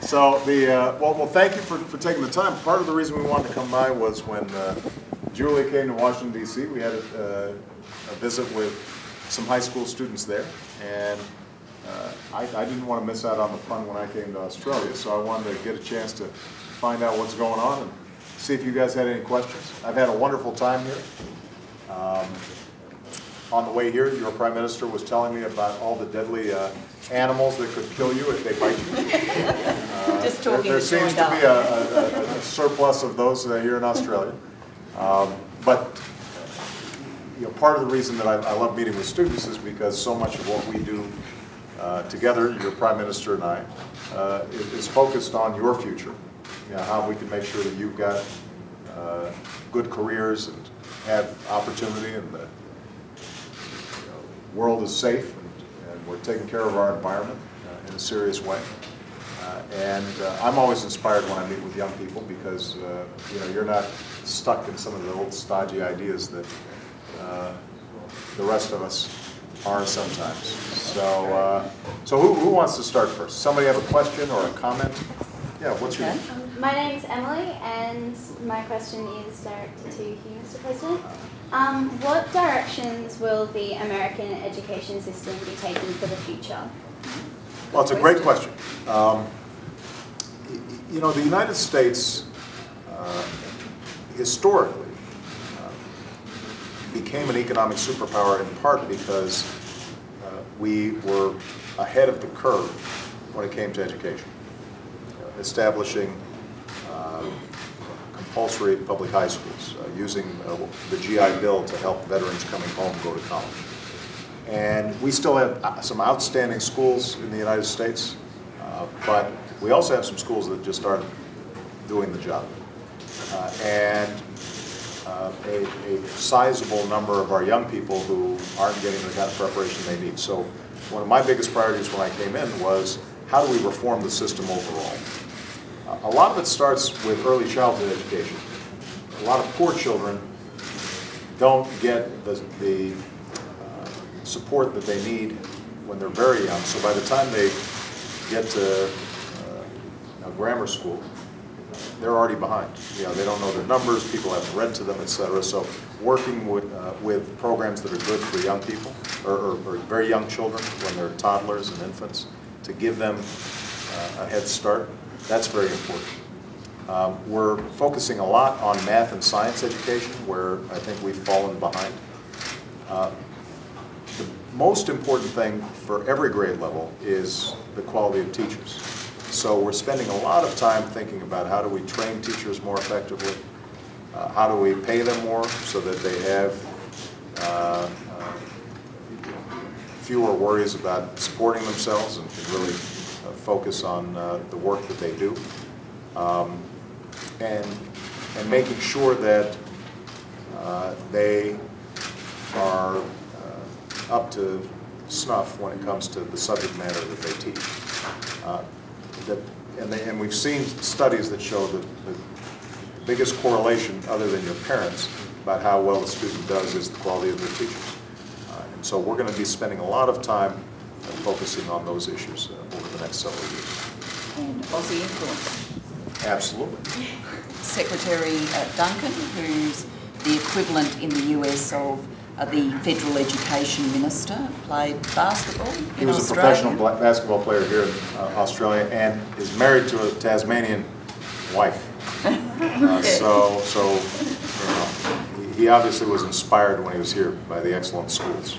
So well, thank you for taking the time. Part of the reason we wanted to come by was when Julie came to Washington, D.C., we had a visit with some high school students there, and I didn't want to miss out on the fun when I came to Australia, so I wanted to get a chance to find out what's going on and see if you guys had any questions. I've had a wonderful time here. On the way here, your Prime Minister was telling me about all the deadly animals that could kill you if they bite you. Just talking there seems to be a surplus of those here in Australia. But part of the reason that I love meeting with students is because so much of what we do together, your Prime Minister and I, is focused on your future. How we can make sure that you've got good careers and have opportunity, and the world is safe, and we're taking care of our environment in a serious way. I'm always inspired when I meet with young people because you're not stuck in some of the old stodgy ideas that the rest of us are sometimes. So who wants to start first? Somebody have a question or a comment? Yeah, what's your name? My name's Emily, and my question is directed to you, Mr. President. What directions will the American education system be taking for the future? Well, it's a great question. The United States historically became an economic superpower in part because we were ahead of the curve when it came to education, establishing compulsory public high schools, using the GI Bill to help veterans coming home go to college. And we still have some outstanding schools in the United States, but we also have some schools that just aren't doing the job. And a sizable number of our young people who aren't getting the kind of preparation they need. So one of my biggest priorities when I came in was, how do we reform the system overall? A lot of it starts with early childhood education. A lot of poor children don't get the support that they need when they're very young. So by the time they get to grammar school, they're already behind. They don't know their numbers, people haven't read to them, etc. So working with programs that are good for young people, or very young children when they're toddlers and infants, to give them a head start, that's very important. We're focusing a lot on math and science education, where I think we've fallen behind. The most important thing for every grade level is the quality of teachers. So we're spending a lot of time thinking about how do we train teachers more effectively, how do we pay them more so that they have fewer worries about supporting themselves and can really focus on the work that they do, and making sure that they are up to snuff when it comes to the subject matter that they teach. And we've seen studies that show that the biggest correlation, other than your parents, about how well a student does is the quality of their teachers. And so we're going to be spending a lot of time focusing on those issues over the next several years. And Aussie influence. Absolutely. Secretary Duncan, who's the equivalent in the US of the Federal Education Minister, played basketball in Australia. He was a professional basketball player here in Australia and is married to a Tasmanian wife. So he obviously was inspired when he was here by the excellent schools.